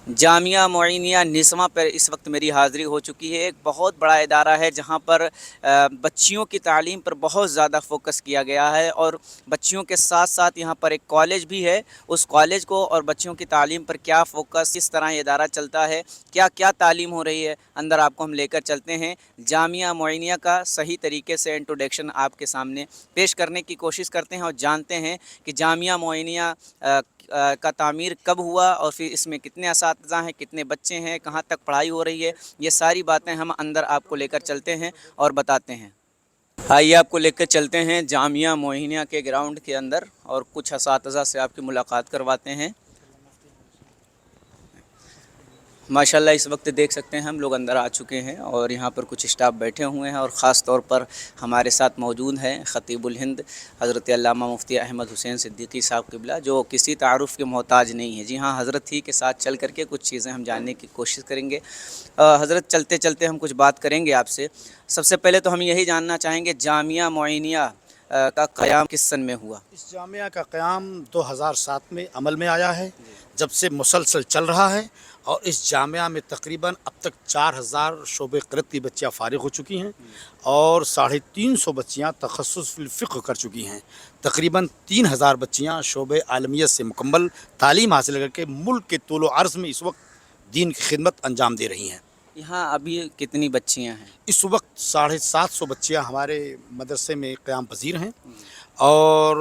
جامعہ معینیہ نسواں پر اس وقت میری حاضری ہو چکی ہے۔ ایک بہت بڑا ادارہ ہے جہاں پر بچیوں کی تعلیم پر بہت زیادہ فوکس کیا گیا ہے، اور بچیوں کے ساتھ ساتھ یہاں پر ایک کالج بھی ہے۔ اس کالج کو اور بچیوں کی تعلیم پر کیا فوکس، کس طرح یہ ادارہ چلتا ہے، کیا کیا تعلیم ہو رہی ہے، اندر آپ کو ہم لے کر چلتے ہیں۔ جامعہ معینیہ کا صحیح طریقے سے انٹروڈکشن آپ کے سامنے پیش کرنے کی کوشش کرتے ہیں، اور جانتے ہیں کہ جامعہ معینیہ کا تعمیر کب ہوا، اور پھر اس میں کتنے اساتذہ ہیں، کتنے بچے ہیں، کہاں تک پڑھائی ہو رہی ہے۔ یہ ساری باتیں ہم اندر آپ کو لے کر چلتے ہیں اور بتاتے ہیں۔ آئیے آپ کو لے کر چلتے ہیں جامعہ معینیہ کے گراؤنڈ کے اندر، اور کچھ اساتذہ سے آپ کی ملاقات کرواتے ہیں۔ ماشاءاللہ اس وقت دیکھ سکتے ہیں ہم لوگ اندر آ چکے ہیں، اور یہاں پر کچھ اسٹاف بیٹھے ہوئے ہیں، اور خاص طور پر ہمارے ساتھ موجود ہیں خطیب الہند حضرت علامہ مفتی احمد حسین صدیقی صاحب قبلہ، جو کسی تعارف کے محتاج نہیں ہے۔ جی ہاں، حضرت ہی کے ساتھ چل کر کے کچھ چیزیں ہم جاننے کی کوشش کریں گے۔ حضرت چلتے چلتے ہم کچھ بات کریں گے آپ سے۔ سب سے پہلے تو ہم یہی جاننا چاہیں گے جامعہ معینیہ کا قیام کس سن میں ہوا؟ اس جامعہ کا قیام 2007 میں عمل میں آیا ہے، جب سے مسلسل چل رہا ہے، اور اس جامعہ میں تقریباً اب تک 4000 شعبہ قرت کی بچیاں فارغ ہو چکی ہیں، اور 350 بچیاں تخصص فی الفقہ کر چکی ہیں۔ تقریباً 3000 بچیاں شعبہ عالمیت سے مکمل تعلیم حاصل کر کے ملک کے طول و عرض میں اس وقت دین کی خدمت انجام دے رہی ہیں۔ یہاں ابھی کتنی بچیاں ہیں؟ اس وقت 750 بچیاں ہمارے مدرسے میں قیام پذیر ہیں، اور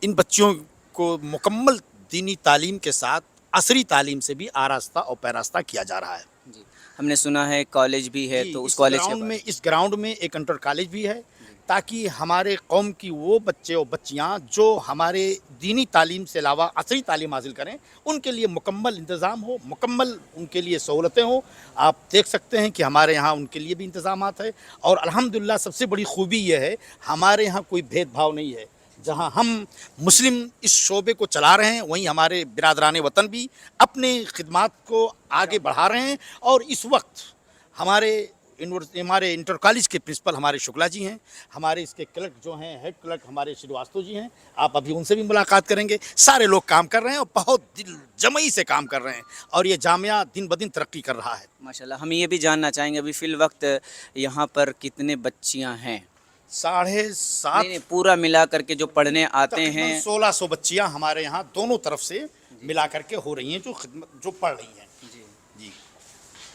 ان بچیوں کو مکمل دینی تعلیم کے ساتھ عصری تعلیم سے بھی آراستہ اور پیراستہ کیا جا رہا ہے۔ جی، ہم نے سنا ہے کالج بھی ہے، جی، تو اس کالج کے بارے اس گراؤنڈ میں ایک انٹر کالج بھی ہے، تاکہ ہمارے قوم کی وہ بچے اور بچیاں جو ہمارے دینی تعلیم سے علاوہ عصری تعلیم حاصل کریں، ان کے لیے مکمل انتظام ہو، مکمل ان کے لیے سہولتیں ہوں۔ آپ دیکھ سکتے ہیں کہ ہمارے یہاں ان کے لیے بھی انتظامات ہے، اور الحمدللہ سب سے بڑی خوبی یہ ہے ہمارے یہاں کوئی بھید بھاؤ نہیں ہے۔ جہاں ہم مسلم اس شعبے کو چلا رہے ہیں، وہیں ہمارے برادران وطن بھی اپنے خدمات کو آگے بڑھا رہے ہیں، اور اس وقت ہمارے انٹر کالج کے پرنسپل ہمارے شکلا جی ہیں، ہمارے اس کے کلرک جو ہیں، ہیڈ کلرک ہمارے شریواستو جی ہیں، آپ ابھی ان سے بھی ملاقات کریں گے۔ سارے لوگ کام کر رہے ہیں، اور بہت دل جمعی سے کام کر رہے ہیں، اور یہ جامعہ دن بدن ترقی کر رہا ہے۔ ماشاءاللہ، ہم یہ بھی جاننا چاہیں گے ابھی فی الوقت یہاں پر کتنے بچیاں ہیں؟ 7.5 نہیں، پورا ملا کر کے جو پڑھنے آتے تقریباً ہیں۔ 1600 بچیاں ہمارے یہاں دونوں طرف سے ملا کر کے ہو رہی ہیں، جو پڑھ رہی ہیں۔ جی، جی،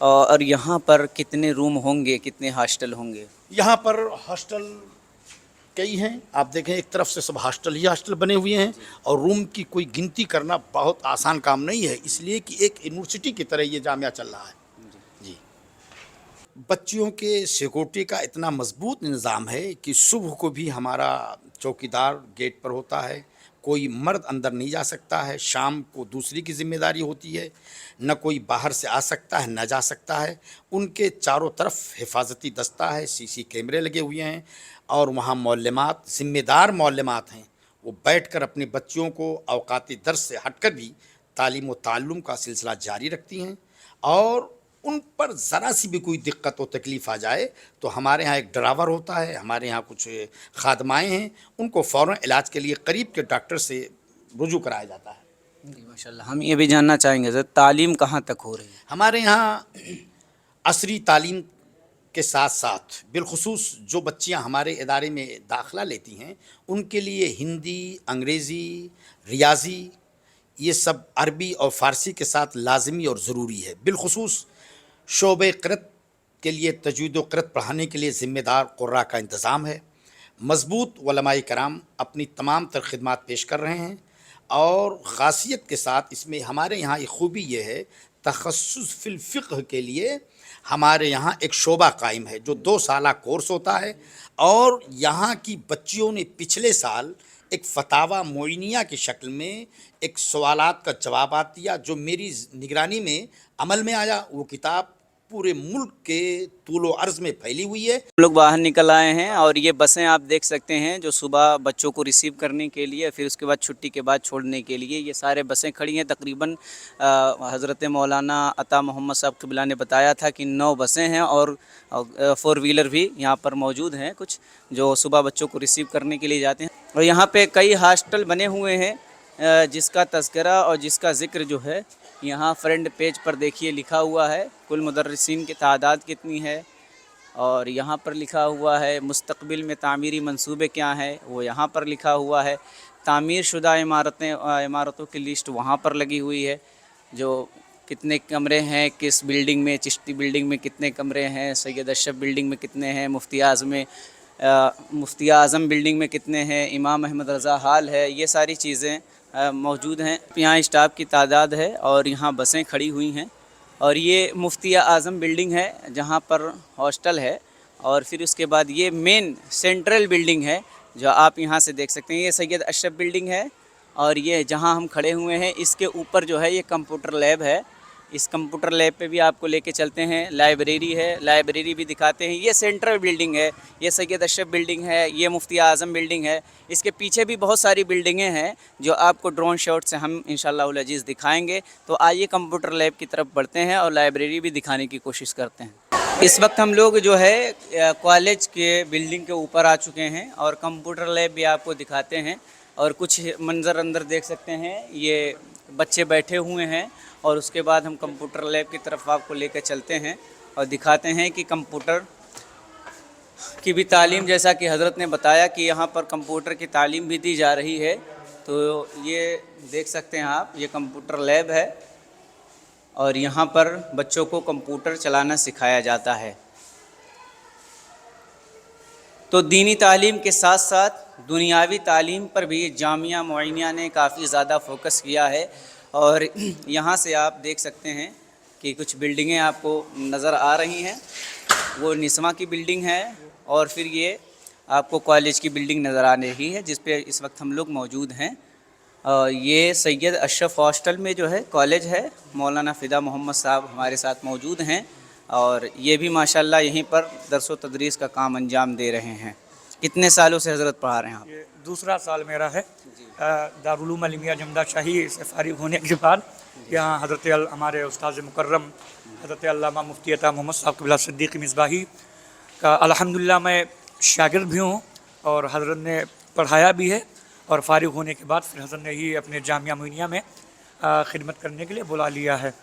اور یہاں پر کتنے روم ہوں گے، کتنے ہاسٹل ہوں گے؟ یہاں پر ہاسٹل کئی ہیں، آپ دیکھیں ایک طرف سے سب ہاسٹل ہی ہاسٹل بنے ہوئے ہیں، اور روم کی کوئی گنتی کرنا بہت آسان کام نہیں ہے، اس لیے کہ ایک یونیورسٹی کی طرح یہ جامعہ چل رہا ہے۔ جی، بچیوں کے سیکورٹی کا اتنا مضبوط نظام ہے کہ صبح کو بھی ہمارا چوکیدار گیٹ پر ہوتا ہے، کوئی مرد اندر نہیں جا سکتا ہے، شام کو دوسری کی ذمہ داری ہوتی ہے، نہ کوئی باہر سے آ سکتا ہے نہ جا سکتا ہے۔ ان کے چاروں طرف حفاظتی دستہ ہے، CC کیمرے لگے ہوئے ہیں، اور وہاں معلمات، ذمہ دار معلمات ہیں، وہ بیٹھ کر اپنے بچیوں کو اوقات درس سے ہٹ کر بھی تعلیم و تعلم کا سلسلہ جاری رکھتی ہیں، اور ان پر ذرا سی بھی کوئی دقت و تکلیف آ جائے تو ہمارے ہاں ایک ڈرائیور ہوتا ہے، ہمارے ہاں کچھ خادمائیں ہیں، ان کو فوراً علاج کے لیے قریب کے ڈاکٹر سے رجوع کرایا جاتا ہے۔ جی ماشاءاللہ، ہم یہ بھی جاننا چاہیں گے سر، تعلیم کہاں تک ہو رہی ہے؟ ہمارے یہاں عصری تعلیم کے ساتھ ساتھ بالخصوص جو بچیاں ہمارے ادارے میں داخلہ لیتی ہیں، ان کے لیے ہندی، انگریزی، ریاضی، یہ سب عربی اور فارسی کے ساتھ لازمی اور ضروری ہے۔ بالخصوص شعبہ قرأت کے لیے تجوید و قرأت پڑھانے کے لیے ذمہ دار قراء کا انتظام ہے۔ مضبوط علماء کرام اپنی تمام تر خدمات پیش کر رہے ہیں، اور خاصیت کے ساتھ اس میں ہمارے یہاں ایک خوبی یہ ہے، تخصص فی الفقہ کے لیے ہمارے یہاں ایک شعبہ قائم ہے جو 2 سالہ کورس ہوتا ہے، اور یہاں کی بچیوں نے پچھلے سال ایک فتاویٰ معینیہ کی شکل میں ایک سوالات کا جوابات دیا، جو میری نگرانی میں عمل میں آیا۔ وہ کتاب پورے ملک کے طول و عرض میں پھیلی ہوئی ہے۔ ہم لوگ باہر نکل آئے ہیں، اور یہ بسیں آپ دیکھ سکتے ہیں جو صبح بچوں کو ریسیو کرنے کے لیے، پھر اس کے بعد چھٹی کے بعد چھوڑنے کے لیے یہ سارے بسیں کھڑی ہیں۔ تقریباً حضرت مولانا عطا محمد صاحب قبلہ نے بتایا تھا کہ 9 بسیں ہیں، اور 4 ویلر بھی یہاں پر موجود ہیں کچھ، جو صبح بچوں کو ریسیو کرنے کے لیے جاتے ہیں۔ اور یہاں پہ کئی ہاسٹل بنے ہوئے ہیں جس کا تذکرہ اور جس کا ذکر جو ہے यहाँ फ्रंट पेज पर देखिए लिखा हुआ है कुल मुदर्रिसीन की तादाद कितनी है, और यहाँ पर लिखा हुआ है मुस्तक़बिल में तामीरी मंसूबे क्या हैं वो यहाँ पर लिखा हुआ है। तामीर शुदा इमारतों की लिस्ट वहाँ पर लगी हुई है, जो कितने कमरे हैं किस बिल्डिंग में, चिश्ती बिल्डिंग में कितने कमरे हैं, सैयद अशरफ बिल्डिंग में कितने हैं, मुफ्ती आज़म बिल्डिंग में कितने हैं, इमाम अहमद रज़ा हॉल है, ये सारी चीज़ें मौजूद हैं। यहाँ स्टाफ की तादाद है और यहाँ बसें खड़ी हुई हैं, और ये मुफ्ती आज़म बिल्डिंग है जहाँ पर हॉस्टल है, और फिर उसके बाद ये मेन सेंट्रल बिल्डिंग है जो आप यहाँ से देख सकते हैं। ये सैयद अशरफ बिल्डिंग है, और ये जहाँ हम खड़े हुए हैं इसके ऊपर जो है ये कंप्यूटर लैब है। इस कंप्यूटर लैब पे भी आपको लेके चलते हैं। लाइब्रेरी है, लाइब्रेरी भी दिखाते हैं। ये सेंट्रल बिल्डिंग है, ये सैयद अशरफ बिल्डिंग है, ये मुफ्ती आज़म बिल्डिंग है। इसके पीछे भी बहुत सारी बिल्डिंगें हैं जो आपको ड्रोन शॉट से हम इंशाअल्लाह अज़ीज़ दिखाएंगे। तो आइए कंप्यूटर लैब की तरफ बढ़ते हैं और लाइब्रेरी भी दिखाने की कोशिश करते हैं। इस वक्त हम लोग जो है कॉलेज के बिल्डिंग के ऊपर आ चुके हैं और कंप्यूटर लैब भी आपको दिखाते हैं, और कुछ मंज़र अंदर देख सकते हैं। ये बच्चे बैठे हुए हैं, और उसके बाद हम कंप्यूटर लैब की तरफ आपको लेकर चलते हैं और दिखाते हैं कि कंप्यूटर की भी तालीम, जैसा कि हज़रत ने बताया कि यहाँ पर कंप्यूटर की तालीम भी दी जा रही है। तो ये देख सकते हैं आप, ये कंप्यूटर लैब है और यहाँ पर बच्चों को कंप्यूटर चलाना सिखाया जाता है। तो दीनी तालीम के साथ साथ दुनियावी तालीम पर भी जामिया मुइनिया ने काफ़ी ज़्यादा फोकस किया है, और यहाँ से आप देख सकते हैं कि कुछ बिल्डिंगें आपको नज़र आ रही हैं। वो निस्मा की बिल्डिंग है, और फिर ये आपको कॉलेज की बिल्डिंग नज़र आ रही है जिस पे इस वक्त हम लोग मौजूद हैं। ये सैयद अशरफ हॉस्टल में जो है कॉलेज है, मौलाना फ़िदा मोहम्मद साहब हमारे साथ मौजूद हैं, और ये भी माशाल्लाह यहीं पर दरस व तदरीस का काम अंजाम दे रहे हैं। कितने सालों से हज़रत पढ़ा रहे हैं आप? ये दूसरा साल मेरा है। दारुल उलूम अल-मिया जमदा शाही से फारिग होने के बाद यहाँ हमारे उस्ताद मुकर्रम हज़रत अल्लामा मुफ्ती अता मोहम्मद साहब क़िबला सिद्दीक़ मिसबाही का अल्हम्दुलिल्लाह मैं शागिर्द भी हूँ, और हज़रत ने पढ़ाया भी है, और फारिग होने के बाद फिर हज़रत ने ही अपने जामिया मुइनिया में ख़िदमत करने के लिए बुला लिया है।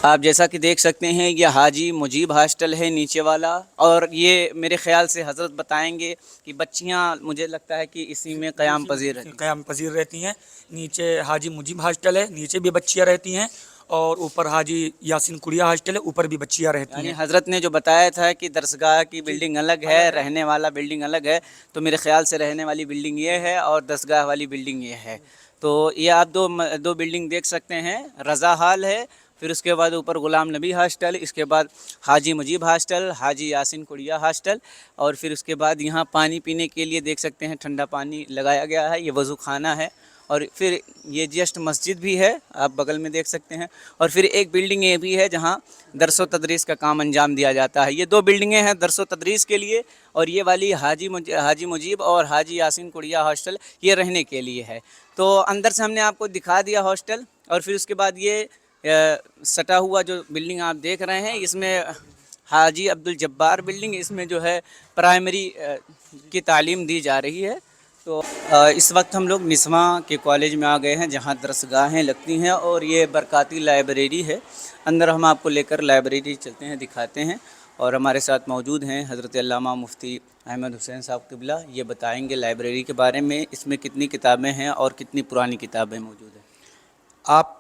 आप जैसा कि देख सकते हैं ये हाजी मुजीब हॉस्टल है नीचे वाला, और ये मेरे ख़्याल से हज़रत बताएंगे कि बच्चियां मुझे लगता है कि इसी में क़याम पज़ीर रहती हैं। नीचे हाजी मुजीब हॉस्टल है, नीचे भी बच्चियाँ रहती हैं, और ऊपर हाजी यासिन कुड़िया हॉस्टल है, ऊपर भी बच्चियाँ रहती हैं। हज़रत ने जो बताया था कि दरसगाह की बिल्डिंग अलग है, रहने वाला बिल्डिंग अलग है, तो मेरे ख़्याल से रहने वाली बिल्डिंग ये है और दरसगाह वाली बिल्डिंग ये है। तो ये आप दो बिल्डिंग देख सकते हैं। रज़ा हॉल है, फिर उसके बाद ऊपर ग़ुलाम नबी हॉस्टल, इसके बाद हाजी मुजीब हॉस्टल, हाजी यासिन कुड़िया हॉस्टल, और फिर उसके बाद यहाँ पानी पीने के लिए देख सकते हैं ठंडा पानी लगाया गया है। ये वज़ू खाना है, और फिर ये जस्ट मस्जिद भी है, आप बगल में देख सकते हैं। और फिर एक बिल्डिंग ये भी है जहाँ दरस व तदरीस का काम अंजाम दिया जाता है। ये दो बिल्डिंगें हैं दरस व तदरीस के लिए, और ये वाली हाजी मुजीब और हाजी यासिन कुड़िया हॉस्टल ये रहने के लिए है। तो अंदर से हमने आपको दिखा दिया हॉस्टल, और फिर उसके बाद ये सटा हुआ जो बिल्डिंग आप देख रहे हैं इसमें हाजी अब्दुल जब्बार बिल्डिंग, इसमें जो है प्राइमरी की तालीम दी जा रही है। तो इस वक्त हम लोग निस्मा के कॉलेज में आ गए हैं जहां दरसगाहें लगती हैं, और ये बरकाती लाइब्रेरी है। अंदर हम आपको लेकर लाइब्रेरी चलते हैं, दिखाते हैं, और हमारे साथ मौजूद हैं हज़रत अल्लामा मुफ्ती अहमद हुसैन साहब क़िबला। ये बताएंगे लाइब्रेरी के बारे में, इसमें कितनी किताबें हैं और कितनी पुरानी किताबें मौजूद हैं। आप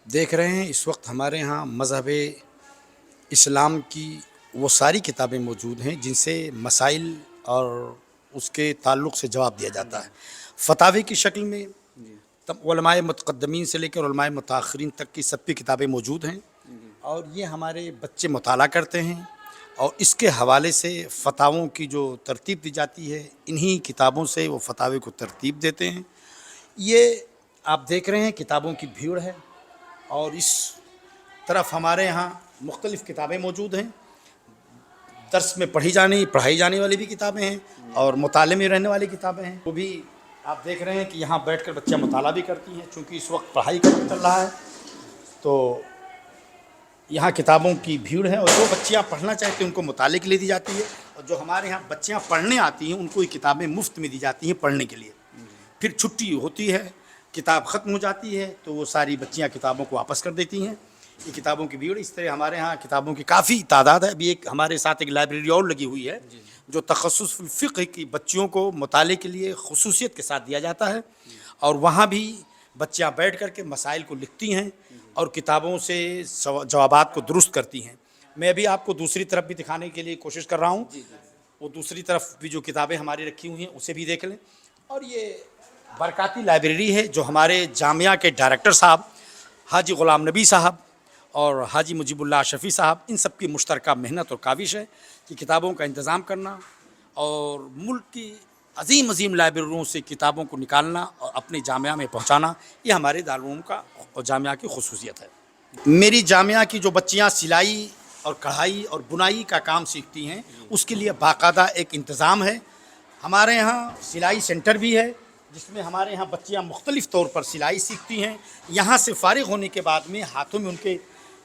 देख रहे हैं इस वक्त हमारे यहाँ मज़हब इस्लाम की वो सारी किताबें मौजूद हैं जिनसे मसाइल और उसके ताल्लुक़ से जवाब दिया जाता है। फतावे की शक्ल में तब उलमाए मुतक़द्दमीन से लेकर उलमाए मुताख़िरीन तक की सब की किताबें मौजूद हैं, और ये हमारे बच्चे मुताला करते हैं, और इसके हवाले से फ़तावों की जो तरतीब दी जाती है इन्हीं किताबों से वो फ़तावे को तरतीब देते हैं। ये आप देख रहे हैं किताबों की भीड़ है, और इस तरफ हमारे यहाँ मुख्तलिफ़ किताबें मौजूद हैं। दर्स में पढ़ाई जाने वाली भी किताबें हैं, और मुताले में रहने वाली किताबें हैं। वो भी आप देख रहे हैं कि यहाँ बैठकर बच्चियाँ मुताला भी करती हैं, चूँकि इस वक्त पढ़ाई का वक्त चल रहा है। तो यहाँ किताबों की भीड़ है, और जो बच्चियाँ पढ़ना चाहती हैं उनको मुताले के लिए दी जाती है, और जो हमारे यहाँ बच्चियाँ पढ़ने आती हैं उनको ये किताबें मुफ्त में दी जाती हैं पढ़ने के लिए। फिर छुट्टी होती है, किताब ख़त्म हो जाती है, तो वो सारी बच्चियाँ किताबों को वापस कर देती हैं। ये किताबों की भीड़, इस तरह हमारे यहाँ किताबों की काफ़ी तादाद है। अभी एक हमारे साथ एक लाइब्रेरी और लगी हुई है जो तखस्सुस फिल फ़िक़्ह की बच्चियों को मुताले के लिए खुसूसियत के साथ दिया जाता है, और वहाँ भी बच्चियाँ बैठ कर के मसाइल को लिखती हैं और किताबों से जवाबात को दुरुस्त करती हैं। मैं भी आपको दूसरी तरफ भी दिखाने के लिए कोशिश कर रहा हूँ, वो दूसरी तरफ भी जो किताबें हमारी रखी हुई हैं उसे भी देख लें। और ये बरकाती लाइब्रेरी है जो हमारे जामिया के डायरेक्टर साहब हाजी ग़ुलाम नबी साहब और हाजी मुजीबुल्लाह शफ़ी साहब, इन सब की मुश्तरका मेहनत और काविश है कि किताबों का इंतज़ाम करना और मुल्क की अजीम अजीम लाइब्रेरियों से किताबों को निकालना और अपने जामिया में पहुंचाना, ये हमारे दारुल उलूम का और जामिया की खुसूसियत है। मेरी जामिया की जो बच्चियां सिलाई और कढ़ाई और बुनाई का काम सीखती हैं, उसके लिए बाकायदा एक इंतज़ाम है। हमारे यहाँ सिलाई सेंटर भी है जिसमें हमारे यहाँ बच्चियाँ मुख्तलिफ़ तौर पर सिलाई सीखती हैं। यहाँ से फ़ारिग होने के बाद में हाथों में उनके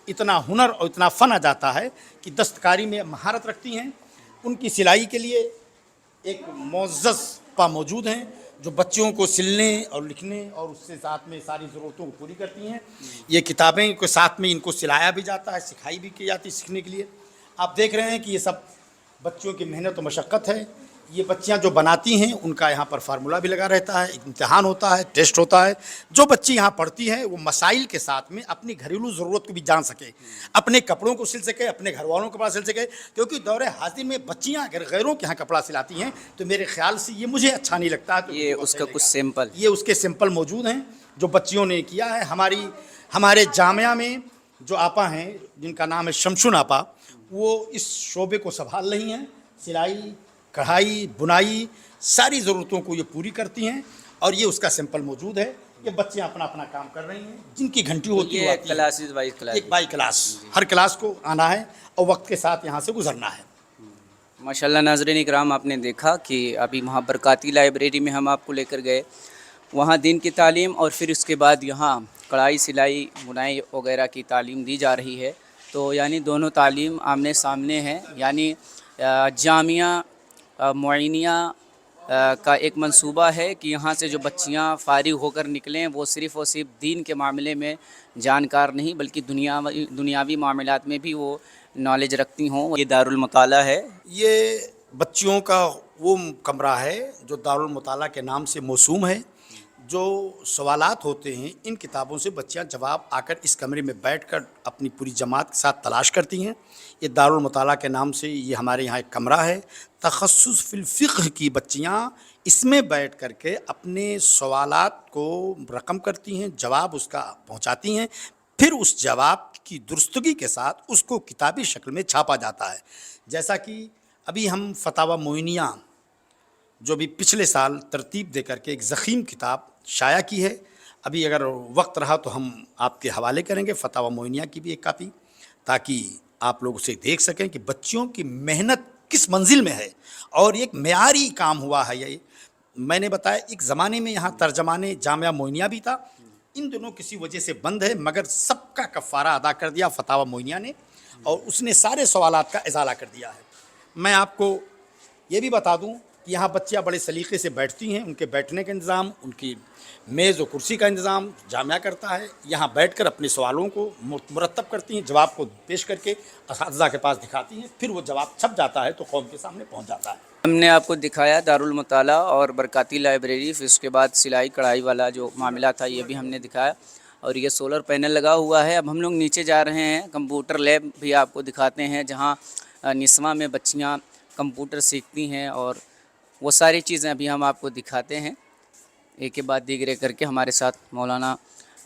इतना हुनर और इतना फ़न आ जाता है कि दस्तकारी में महारत रखती हैं। उनकी सिलाई के लिए एक मुअज़्ज़ज़ पा मौजूद हैं जो बच्चियों को सिलने और लिखने और उससे साथ में सारी ज़रूरतों को पूरी करती हैं। ये किताबें के साथ में इनको सिलाया भी जाता है, सिखाई भी की जाती है सीखने के लिए। आप देख रहे हैं कि ये सब बच्चों की मेहनत और मशक्क़त है। ये बच्चियां जो बनाती हैं उनका यहाँ पर फार्मूला भी लगा रहता है, एक इम्तिहान होता है, टेस्ट होता है। जो बच्ची यहाँ पढ़ती है वो मसाइल के साथ में अपनी घरेलू ज़रूरत को भी जान सके, अपने कपड़ों को सिल सके, अपने घर वालों का कपड़ा सिल सके। क्योंकि दौरे हाजिर में बच्चियाँ अगर गैरों के यहाँ कपड़ा सिलाती हैं तो मेरे ख्याल से ये मुझे अच्छा नहीं लगता। तो ये उसका कुछ सैंपल, ये उसके सैंपल मौजूद हैं जो बच्चियों ने किया है। हमारे जामिया में जो आपा हैं जिनका नाम है शमशुन आपा, वो इस शोबे को संभाल रही हैं। सिलाई कढ़ाई बुनाई सारी ज़रूरतों को ये पूरी करती हैं और ये उसका सैंपल मौजूद है। ये बच्चियाँ अपना अपना काम कर रही हैं, जिनकी घंटी होती है क्लासेस वाइज क्लास, एक बाई क्लास, हर क्लास को आना है और वक्त के साथ यहाँ से गुजरना है। माशाल्लाह नाज़रीन इकराम, आपने देखा कि अभी वहाँ बरकाती लाइब्रेरी में हम आपको लेकर गए, वहाँ दीन की तालीम और फिर उसके बाद यहाँ कढ़ाई सिलाई बुनाई वगैरह की तालीम दी जा रही है। तो यानी दोनों तालीम आमने सामने हैं। यानी जामिया मुइनिया का एक मंसूबा है कि यहाँ से जो बच्चियाँ फ़ारिग होकर निकलें वो सिर्फ़ और सिर्फ दीन के मामले में जानकार नहीं बल्कि दुनियावी मामलात में भी वो नॉलेज रखती हों। ये दारुल मुताला है। ये बच्चियों का वो कमरा है जो दारुल मुताला के नाम से मौसूम है। जो सवालात होते हैं इन किताबों से बच्चियां जवाब आकर इस कमरे में बैठकर अपनी पूरी जमात के साथ तलाश करती हैं। ये दारुल मुताला के नाम से ये हमारे यहाँ एक कमरा है। तखस्सुस फिल फ़िक़्ह की बच्चियां इसमें बैठ कर के अपने सवालात को रकम करती हैं, जवाब उसका पहुँचाती हैं, फिर उस जवाब की दुरुस्तगी के साथ उसको किताबी शक्ल में छापा जाता है। जैसा कि अभी हम फतावा मोइनिया जो भी पिछले साल तरतीब दे करके एक ज़ख़ीम किताब शाया की है, अभी अगर वक्त रहा तो हम आपके हवाले करेंगे फतावा मोइनिया की भी एक कापी, ताकि आप लोग उसे देख सकें कि बच्चियों की मेहनत किस मंजिल में है और एक मेयारी काम हुआ है। ये मैंने बताया एक ज़माने में यहाँ तर्जमाने जामिया मोइनिया भी था, इन दोनों किसी वजह से बंद है, मगर सबका कफ़ारा अदा कर दिया फतावा मोइनिया ने और उसने सारे सवालात का इजाला कर दिया है। मैं आपको ये भी बता दूँ कि यहाँ बच्चियाँ बड़े सलीक़े से बैठती हैं, उनके बैठने का इंतज़ाम, उनकी मेज़ और कुर्सी का इंतज़ाम जामिया करता है। यहाँ बैठकर अपने सवालों को मुरतब करती हैं, जवाब को पेश करके असातिज़ा के पास दिखाती हैं, फिर वो जवाब छप जाता है तो कौम के सामने पहुँच जाता है। हमने आपको दिखाया दारुल मुताला और बरकाती लाइब्रेरी, फिर उसके बाद सिलाई कढ़ाई वाला जो मामला था ये भी हमने दिखाया और ये सोलर पैनल लगा हुआ है। अब हम लोग नीचे जा रहे हैं, कंप्यूटर लैब भी आपको दिखाते हैं जहाँ निस्वा में बच्चियाँ कंप्यूटर सीखती हैं और वो सारी चीज़ें अभी हम आपको दिखाते हैं एक के बाद दीगरे करके। हमारे साथ मौलाना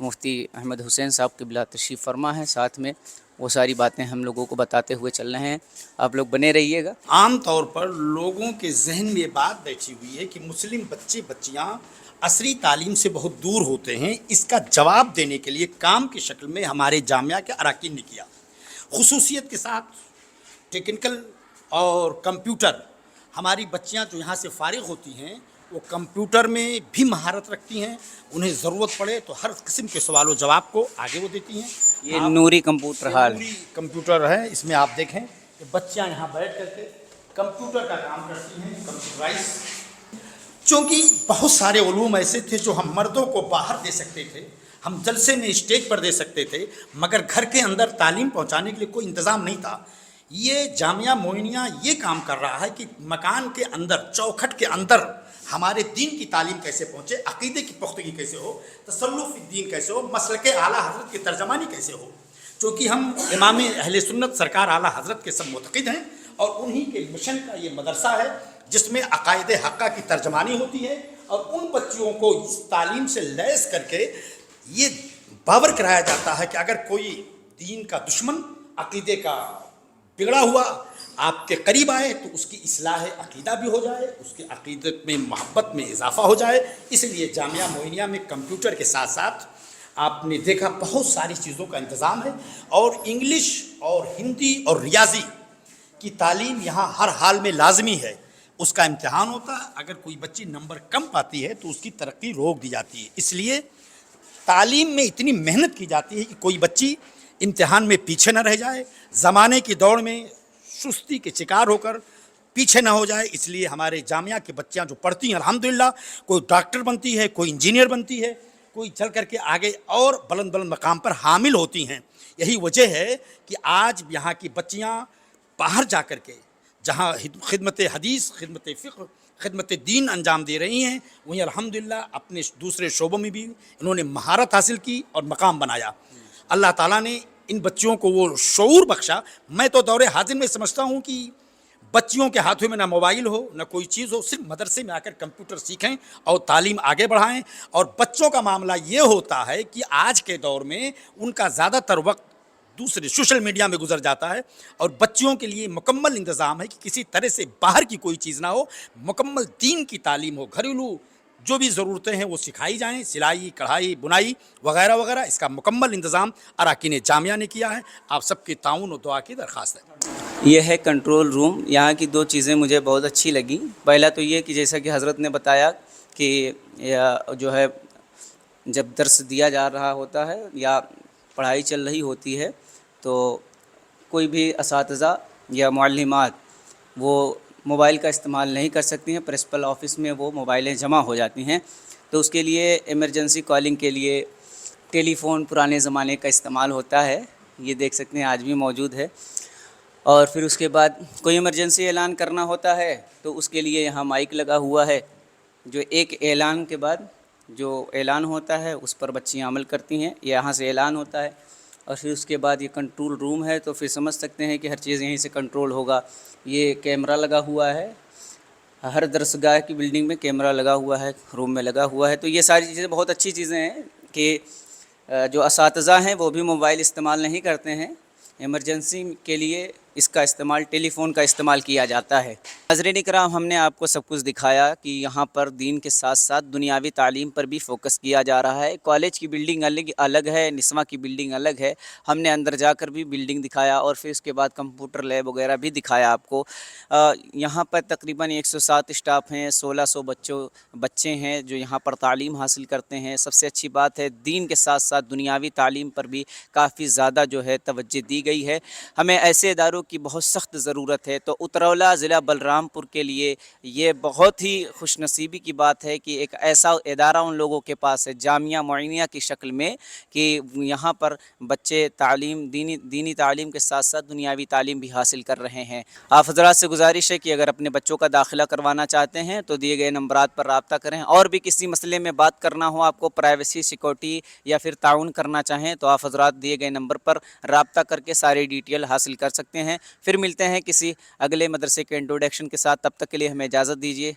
मुफ्ती अहमद हुसैन साहब क़िबला तशरीफ़ फरमा है, साथ में वो सारी बातें हम लोगों को बताते हुए चल रहे हैं। आप लोग बने रहिएगा। आम तौर पर लोगों के जहन में ये बात बैठी हुई है कि मुस्लिम बच्चे बच्चियाँ असरी तालीम से बहुत दूर होते हैं। इसका जवाब देने के लिए काम की शक्ल में हमारे जामिया के अराकीन ने किया, खुसूसियत के साथ टेक्निकल और कंप्यूटर। हमारी बच्चियां जो यहाँ से फ़ारिग होती हैं वो कंप्यूटर में भी महारत रखती हैं, उन्हें ज़रूरत पड़े तो हर किस्म के सवाल व जवाब को आगे वो देती हैं। ये नूरी कंप्यूटर हाल, नूरी कंप्यूटर है, इसमें आप देखें कि बच्चियाँ यहाँ बैठ करके कंप्यूटर का काम करती हैं, कंप्यूटराइज। चूँकि बहुत सारे उलूम ऐसे थे जो हम मर्दों को बाहर दे सकते थे, हम जलसे में स्टेज पर दे सकते थे, मगर घर के अंदर तालीम पहुंचाने के लिए कोई इंतज़ाम नहीं था। ये जामिया मोइनिया ये काम कर रहा है कि मकान के अंदर, चौखट के अंदर हमारे दीन की तालीम कैसे पहुँचे, अक़ीदे की पुख्तगी कैसे हो, तसल्लुफ़ फ़ी दीन कैसे हो, मसलके आला हज़रत की तर्जमानी कैसे हो। चूँकि हम इमाम अहले सुन्नत सरकार आला हज़रत के सब मुतक़िद हैं और उन्हीं के मिशन का ये मदरसा है जिसमें अक़ायद हक़्क़ा की तर्जमानी होती है और उन बच्चियों को इस तालीम से लैस करके ये बावर कराया जाता है कि अगर कोई दीन का दुश्मन, अक़ीदे का बिगड़ा हुआ आपके करीब आए तो उसकी इस्लाह अक़ीदा भी हो जाए, उसके अक़ीदत में मोहब्बत में इजाफ़ा हो जाए। इसलिए जामिया मोइनिया में कंप्यूटर के साथ साथ आपने देखा बहुत सारी चीज़ों का इंतज़ाम है और इंग्लिश और हिंदी और रियाजी की तालीम यहाँ हर हाल में लाजमी है। उसका इम्तिहान होता है, अगर कोई बच्ची नंबर कम पाती है तो उसकी तरक्की रोक दी जाती है। इसलिए तालीम में इतनी मेहनत की जाती है कि कोई बच्ची इम्तिहान में पीछे न रह जाए, ज़माने की दौड़ में सुस्ती के शिकार होकर पीछे ना हो जाए। इसलिए हमारे जामिया की बच्चियाँ जो पढ़ती हैं अल्हम्दुलिल्लाह, कोई डॉक्टर बनती है, कोई इंजीनियर बनती है, कोई चल करके आगे और बुलंद बुलंद मकाम पर हामिल होती हैं। यही वजह है कि आज यहाँ की बच्चियाँ बाहर जा कर के जहाँ खिदमत हदीस, खिदमत फ़िक़्ह, खिदमत दीन अंजाम दे रही हैं, वहीं अल्हम्दुलिल्लाह अपने दूसरे शोबों में भी इन्होंने महारत हासिल की और मकाम बनाया। अल्लाह ताला ने इन बच्चियों को वो शऊर बख्शा। मैं तो दौरे हाजिर में समझता हूँ कि बच्चियों के हाथों में ना मोबाइल हो ना कोई चीज़ हो, सिर्फ मदरसे में आकर कंप्यूटर सीखें और तालीम आगे बढ़ाएं। और बच्चों का मामला ये होता है कि आज के दौर में उनका ज़्यादातर वक्त दूसरे सोशल मीडिया में गुजर जाता है और बच्चियों के लिए मुकम्मल इंतज़ाम है कि किसी तरह से बाहर की कोई चीज़ ना हो, मुकम्मल दीन की तालीम हो, घरेलू जो भी ज़रूरतें हैं वो सिखाई जाएं, सिलाई, कढ़ाई, बुनाई वगैरह वगैरह। इसका मुकम्मल इंतज़ाम अराकीन जामिया ने किया है। आप सबके ताउन और दुआ की दरख्वास्त है। ये है कंट्रोल रूम। यहाँ की दो चीज़ें मुझे बहुत अच्छी लगी। पहला तो ये कि जैसा कि हज़रत ने बताया कि जो है जब दर्स दिया जा रहा होता है या पढ़ाई चल रही होती है तो कोई भी असातिज़ा या मुअल्लिमात वो मोबाइल का इस्तेमाल नहीं कर सकती हैं। प्रिंसिपल ऑफिस में वो मोबाइलें जमा हो जाती हैं, तो उसके लिए इमरजेंसी कॉलिंग के लिए टेलीफ़ोन पुराने ज़माने का इस्तेमाल होता है। ये देख सकते हैं आज भी मौजूद है। और फिर उसके बाद कोई इमरजेंसी ऐलान करना होता है तो उसके लिए यहाँ माइक लगा हुआ है, जो एक ऐलान के बाद जो ऐलान होता है उस पर बच्चियाँ अमल करती हैं। यहाँ से ऐलान होता है और फिर उसके बाद ये कंट्रोल रूम है, तो फिर समझ सकते हैं कि हर चीज़ यहीं से कंट्रोल होगा। ये कैमरा लगा हुआ है, हर दरसगाह की बिल्डिंग में कैमरा लगा हुआ है, रूम में लगा हुआ है। तो ये सारी चीज़ें बहुत अच्छी चीज़ें हैं कि जो असातिज़ा हैं वो भी मोबाइल इस्तेमाल नहीं करते हैं। इमरजेंसी के लिए इसका इस्तेमाल, टेलीफ़ोन का इस्तेमाल किया जाता है। नाज़रीन इकराम, हमने आपको सब कुछ दिखाया कि यहाँ पर दीन के साथ साथ दुनियावी तालीम पर भी फ़ोकस किया जा रहा है। कॉलेज की बिल्डिंग अलग अलग है, निस्वा की बिल्डिंग अलग है। हमने अंदर जाकर भी बिल्डिंग दिखाया और फिर उसके बाद कंप्यूटर लैब वगैरह भी दिखाया आपको। यहाँ पर तकरीबन 107 स्टाफ हैं, 1600 बच्चे हैं जो यहाँ पर तालीम हासिल करते हैं। सबसे अच्छी बात है दीन के साथ साथ दुनियावी तालीम पर भी काफ़ी ज़्यादा जो है तवज्जो दी गई है। हमें ऐसे इदारों की बहुत सख्त ज़रूरत है। तो उतरौला ज़िला बलरामपुर के लिए ये बहुत ही खुशनसीबी की बात है कि एक ऐसा इदारा उन लोगों के पास है जामिया मोइनिया की शक्ल में कि यहाँ पर बच्चे तालीम, दीनी तालीम के साथ साथ दुनियावी तालीम भी हासिल कर रहे हैं। आप हज़रात से गुजारिश है कि अगर अपने बच्चों का दाखिला करवाना चाहते हैं तो दिए गए नंबरात पर रब्ता करें। और भी किसी मसले में बात करना हो, आपको प्राइवेसी, सिक्योरिटी या फिर ताउन करना चाहें तो आप हज़रात दिए गए नंबर पर रब्ता करके सारी डिटेल हासिल कर सकते हैं। फिर मिलते हैं किसी अगले मदरसे के इंट्रोडक्शन के साथ। तब तक के लिए हमें इजाज़त दीजिए।